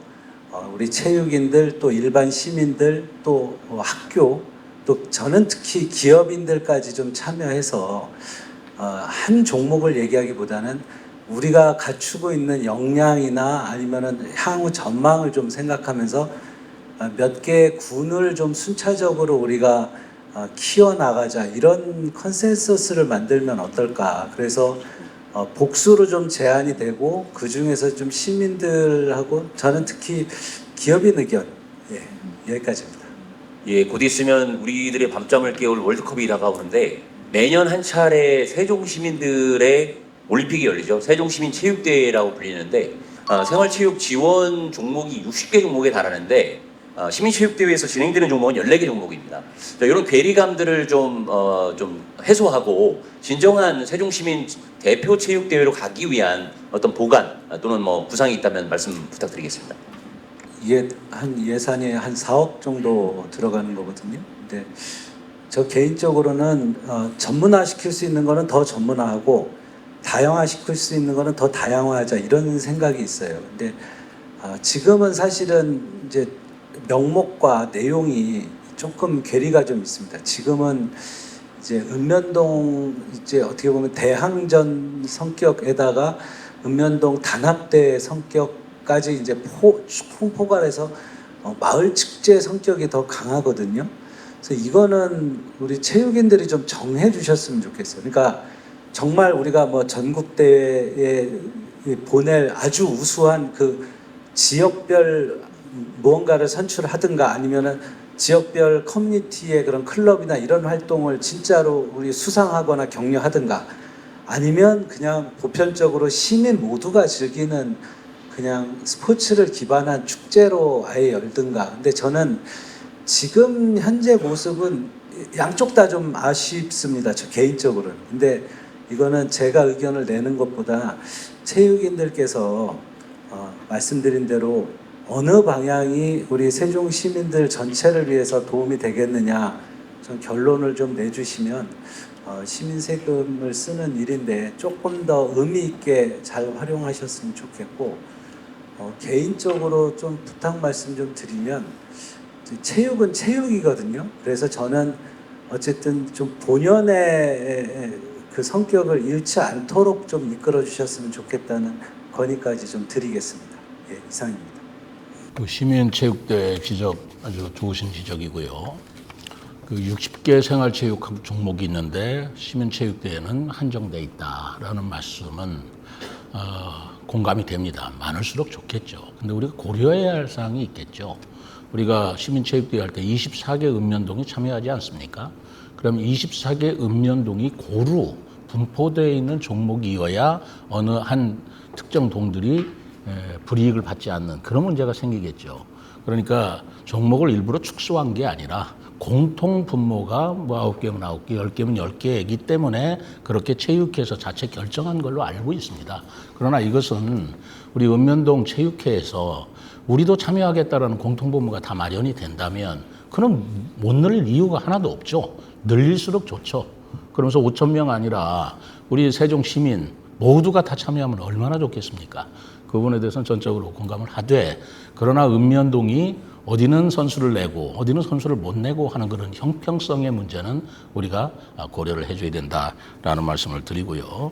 우리 체육인들, 또 일반 시민들, 또 학교, 또 저는 특히 기업인들까지 좀 참여해서 한 종목을 얘기하기보다는 우리가 갖추고 있는 역량이나 아니면은 향후 전망을 좀 생각하면서 몇 개의 군을 좀 순차적으로 우리가 키워나가자, 이런 컨센서스를 만들면 어떨까. 그래서 복수로 좀 제안이 되고, 그 중에서 좀 시민들하고 저는 특히 기업인 의견, 여기까지입니다. 예, 곧 있으면 우리들의 밤잠을 깨울 월드컵이 다가오는데 매년 한 차례 세종 시민들의 올림픽이 열리죠. 세종시민체육대회라고 불리는데 생활체육 지원 종목이 60개 종목에 달하는데 시민체육대회에서 진행되는 종목은 14개 종목입니다. 자, 이런 괴리감들을 좀 해소하고 진정한 세종시민 대표 체육대회로 가기 위한 어떤 보관 또는 뭐 구상이 있다면 말씀 부탁드리겠습니다. 이게 한 예산이 한 4억 정도 들어가는 거거든요. 근데 저 개인적으로는 전문화시킬 수 있는 거는 더 전문화하고 다양화시킬 수 있는 거는 더 다양화하자, 이런 생각이 있어요. 근데 지금은 사실은 이제 명목과 내용이 조금 괴리가 좀 있습니다. 지금은 이제 읍면동 이제 어떻게 보면 대항전 성격에다가 읍면동 단합대 성격까지 이제 풍포괄해서 마을 축제 성격이 더 강하거든요. 그래서 이거는 우리 체육인들이 좀 정해 주셨으면 좋겠어요. 그러니까 정말 우리가 뭐 전국대회에 보낼 아주 우수한 그 지역별 무언가를 선출하든가, 아니면은 지역별 커뮤니티의 그런 클럽이나 이런 활동을 진짜로 우리 수상하거나 격려하든가, 아니면 그냥 보편적으로 시민 모두가 즐기는 그냥 스포츠를 기반한 축제로 아예 열든가. 근데 저는 지금 현재 모습은 양쪽 다 좀 아쉽습니다, 저 개인적으로는. 근데 이거는 제가 의견을 내는 것보다 체육인들께서 말씀드린 대로 어느 방향이 우리 세종 시민들 전체를 위해서 도움이 되겠느냐, 좀 결론을 좀 내주시면 시민 세금을 쓰는 일인데 조금 더 의미 있게 잘 활용하셨으면 좋겠고, 개인적으로 좀 부탁 말씀 좀 드리면, 체육은 체육이거든요. 그래서 저는 어쨌든 좀 본연의 그 성격을 잃지 않도록 좀 이끌어 주셨으면 좋겠다는 건의까지 좀 드리겠습니다. 예, 이상입니다. 그 시민체육대회 지적 아주 좋으신 지적이고요. 그 60개 생활체육 종목이 있는데 시민체육대회는 한정돼 있다라는 말씀은 공감이 됩니다. 많을수록 좋겠죠. 근데 우리가 고려해야 할 사항이 있겠죠. 우리가 시민체육대회 할 때 24개 읍면동이 참여하지 않습니까? 그럼 24개 읍면동이 고루 분포되어 있는 종목이어야 어느 한 특정 동들이 불이익을 받지 않는 그런 문제가 생기겠죠. 그러니까 종목을 일부러 축소한 게 아니라 공통 분모가 뭐 9개면 9개, 10개면 10개이기 때문에 그렇게 체육회에서 자체 결정한 걸로 알고 있습니다. 그러나 이것은 우리 읍면동 체육회에서 우리도 참여하겠다라는 공통 분모가 다 마련이 된다면 그럼 못 늘릴 이유가 하나도 없죠. 늘릴수록 좋죠. 그러면서 5천 명 아니라 우리 세종 시민 모두가 다 참여하면 얼마나 좋겠습니까? 그 부분에 대해서는 전적으로 공감을 하되, 그러나 읍면동이 어디는 선수를 내고 어디는 선수를 못 내고 하는 그런 형평성의 문제는 우리가 고려를 해줘야 된다라는 말씀을 드리고요.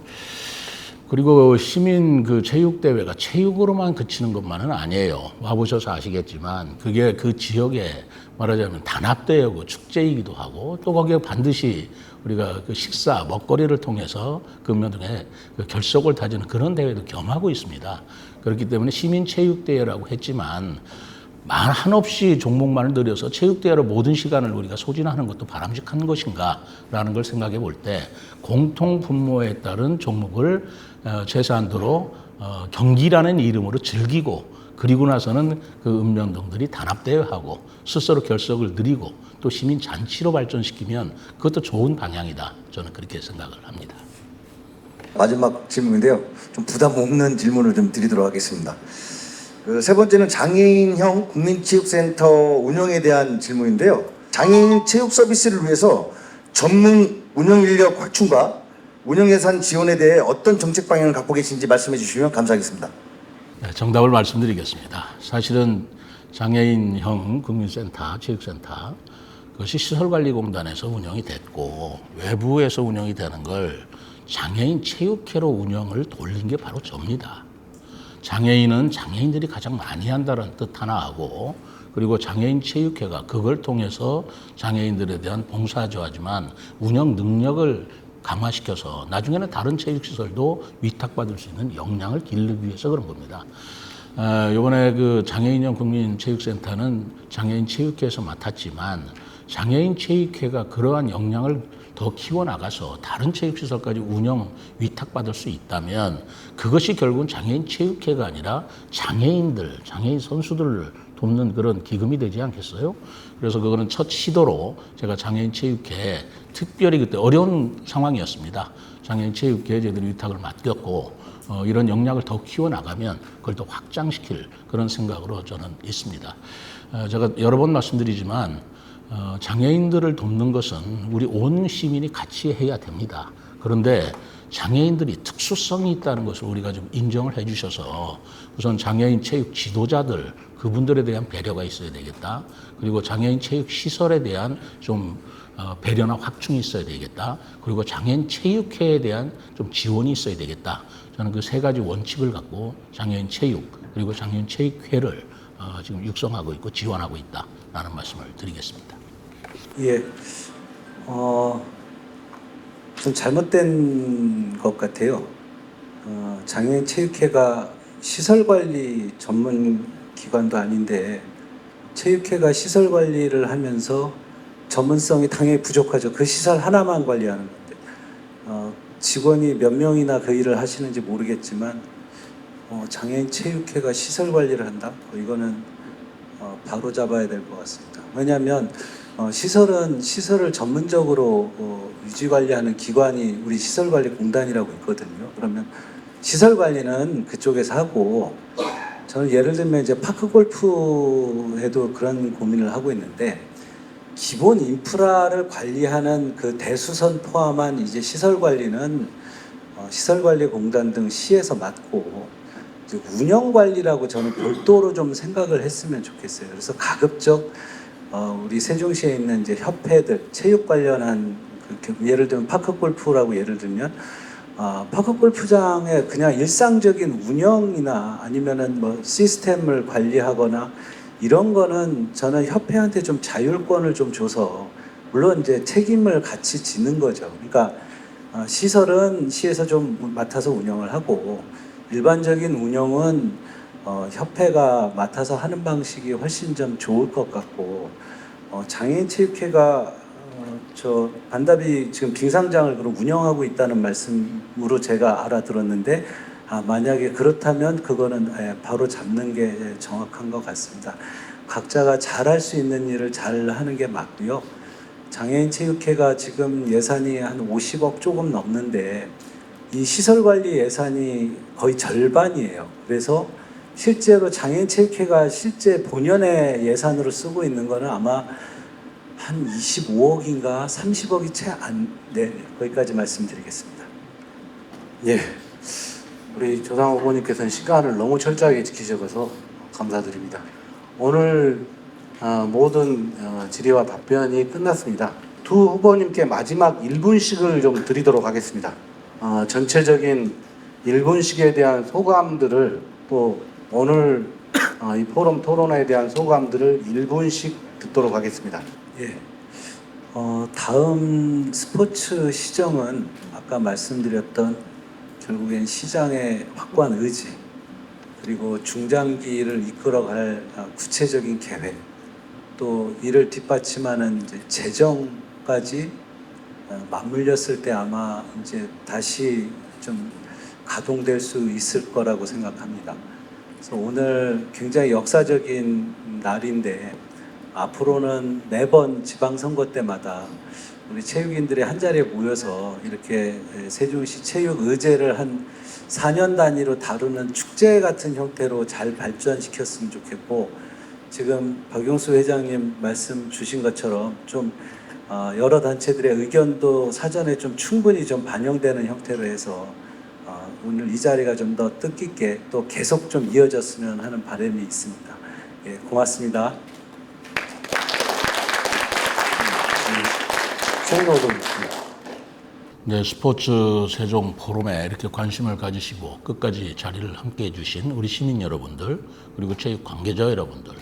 그리고 시민 그 체육대회가 체육으로만 그치는 것만은 아니에요. 와보셔서 아시겠지만 그게 그 지역에 말하자면 단합대회고 축제이기도 하고, 또 거기에 반드시 우리가 그 식사, 먹거리를 통해서 그 읍면동에 그 결속을 다지는 그런 대회도 겸하고 있습니다. 그렇기 때문에 시민체육대회라고 했지만 한없이 종목만을 늘려서 체육대회로 모든 시간을 우리가 소진하는 것도 바람직한 것인가라는 걸 생각해 볼 때, 공통 분모에 따른 종목을 최소한도로 경기라는 이름으로 즐기고, 그리고 나서는 그 읍면동들이 단합대회하고 스스로 결석을 늘리고 또 시민 잔치로 발전시키면 그것도 좋은 방향이다. 저는 그렇게 생각을 합니다. 마지막 질문인데요. 좀 부담 없는 질문을 좀 드리도록 하겠습니다. 그 세 번째는 장애인형 국민체육센터 운영에 대한 질문인데요. 장애인 체육 서비스를 위해서 전문 운영 인력 확충과 운영 예산 지원에 대해 어떤 정책 방향을 갖고 계신지 말씀해 주시면 감사하겠습니다. 네, 정답을 말씀드리겠습니다. 사실은 장애인형 국민센터, 체육센터, 그것이 시설관리공단에서 운영이 됐고 외부에서 운영이 되는 걸 장애인 체육회로 운영을 돌린 게 바로 접니다. 장애인은 장애인들이 가장 많이 한다는 뜻 하나 하고, 그리고 장애인 체육회가 그걸 통해서 장애인들에 대한 봉사조하지만 운영 능력을 강화시켜서 나중에는 다른 체육시설도 위탁받을 수 있는 역량을 기르기 위해서 그런 겁니다. 이번에 그 장애인형 국민체육센터는 장애인 체육회에서 맡았지만 장애인 체육회가 그러한 역량을 더 키워나가서 다른 체육시설까지 운영 위탁받을 수 있다면 그것이 결국은 장애인 체육회가 아니라 장애인들, 장애인 선수들을 돕는 그런 기금이 되지 않겠어요? 그래서 그거는 첫 시도로 제가 장애인 체육회 특별히 그때 어려운 상황이었습니다. 장애인 체육회 저희들이 위탁을 맡겼고 이런 역량을 더 키워나가면 그걸 더 확장시킬 그런 생각으로 저는 있습니다. 제가 여러 번 말씀드리지만 장애인들을 돕는 것은 우리 온 시민이 같이 해야 됩니다. 그런데 장애인들이 특수성이 있다는 것을 우리가 좀 인정을 해 주셔서 우선 장애인 체육 지도자들 그분들에 대한 배려가 있어야 되겠다. 그리고 장애인 체육 시설에 대한 좀 배려나 확충이 있어야 되겠다. 그리고 장애인 체육회에 대한 좀 지원이 있어야 되겠다. 저는 그 세 가지 원칙을 갖고 장애인 체육 그리고 장애인 체육회를 지금 육성하고 있고 지원하고 있다라는 말씀을 드리겠습니다. 예, 좀 잘못된 것 같아요. 장애인 체육회가 시설관리 전문 기관도 아닌데 체육회가 시설 관리를 하면서 전문성이 당연히 부족하죠. 그 시설 하나만 관리하는 건데 직원이 몇 명이나 그 일을 하시는지 모르겠지만 장애인 체육회가 시설 관리를 한다? 이거는 바로 잡아야 될 것 같습니다. 왜냐하면 시설을 전문적으로 유지 관리하는 기관이 우리 시설관리공단이라고 있거든요. 그러면 시설 관리는 그쪽에서 하고, 저는 예를 들면 이제 파크 골프에도 그런 고민을 하고 있는데, 기본 인프라를 관리하는 그 대수선 포함한 이제 시설 관리는 시설관리공단 등 시에서 맡고, 운영 관리라고 저는 별도로 좀 생각을 했으면 좋겠어요. 그래서 가급적 우리 세종시에 있는 이제 협회들 체육 관련한 예를 들면 파크 골프라고 예를 들면 파크 골프장의 그냥 일상적인 운영이나 아니면은 뭐 시스템을 관리하거나 이런 거는 저는 협회한테 좀 자율권을 좀 줘서, 물론 이제 책임을 같이 지는 거죠. 그러니까 시설은 시에서 좀 맡아서 운영을 하고 일반적인 운영은 협회가 맡아서 하는 방식이 훨씬 좀 좋을 것 같고, 장애인 체육회가 저 반다비 지금 빙상장을 그럼 운영하고 있다는 말씀으로 제가 알아들었는데 만약에 그렇다면 그거는 바로 잡는 게 정확한 것 같습니다. 각자가 잘할 수 있는 일을 잘 하는 게 맞고요. 장애인 체육회가 지금 예산이 한 50억 조금 넘는데 이 시설 관리 예산이 거의 절반이에요. 그래서 실제로 장애인 체육회가 실제 본연의 예산으로 쓰고 있는 거는 아마 한 25억인가 30억이 채 안, 네, 거기까지 말씀드리겠습니다. 예, 우리 조상 후보님께서는 시간을 너무 철저하게 지키셔서 감사드립니다. 오늘 모든 질의와 답변이 끝났습니다. 두 후보님께 마지막 1분씩을 좀 드리도록 하겠습니다. 전체적인 1분씩에 대한 소감들을 또 오늘 이 포럼 토론회에 대한 소감들을 1분씩 듣도록 하겠습니다. 예. 다음 스포츠 시정은 아까 말씀드렸던 결국엔 시장의 확고한 의지 그리고 중장기를 이끌어갈 구체적인 계획 또 이를 뒷받침하는 이제 재정까지 맞물렸을 때 아마 이제 다시 좀 가동될 수 있을 거라고 생각합니다. 그래서 오늘 굉장히 역사적인 날인데 앞으로는 매번 지방선거 때마다 우리 체육인들이 한 자리에 모여서 이렇게 세종시 체육의제를 한 4년 단위로 다루는 축제 같은 형태로 잘 발전시켰으면 좋겠고 지금 박용수 회장님 말씀 주신 것처럼 좀 여러 단체들의 의견도 사전에 좀 충분히 좀 반영되는 형태로 해서 오늘 이 자리가 좀 더 뜻깊게 또 계속 좀 이어졌으면 하는 바람이 있습니다. 예, 고맙습니다. 네, 스포츠 세종 포럼에 이렇게 관심을 가지시고 끝까지 자리를 함께 해주신 우리 시민 여러분들, 그리고 체육 관계자 여러분들,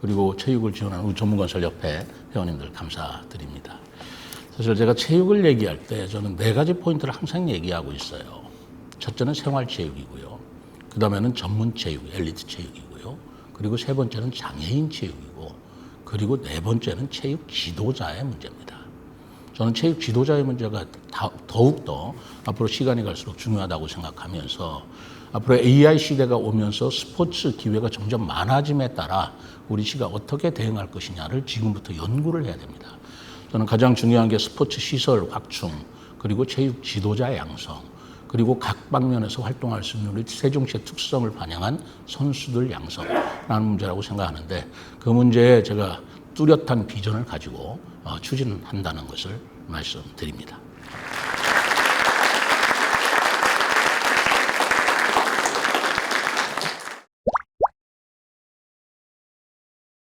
그리고 체육을 지원하는 우리 전문건설협회 회원님들 감사드립니다. 사실 제가 체육을 얘기할 때 저는 4가지 포인트를 항상 얘기하고 있어요. 첫째는 생활체육이고요. 그 다음에는 전문체육, 엘리트 체육이고요. 그리고 3번째는 장애인 체육이고, 그리고 4번째는 체육 지도자의 문제입니다. 저는 체육 지도자의 문제가 더욱더 앞으로 시간이 갈수록 중요하다고 생각하면서 앞으로 AI 시대가 오면서 스포츠 기회가 점점 많아짐에 따라 우리 시가 어떻게 대응할 것이냐를 지금부터 연구를 해야 됩니다. 저는 가장 중요한 게 스포츠 시설 확충, 그리고 체육 지도자 양성, 그리고 각 방면에서 활동할 수 있는 우리 세종시의 특성을 반영한 선수들 양성라는 문제라고 생각하는데 그 문제에 제가 뚜렷한 비전을 가지고 추진한다는 것을 말씀드립니다.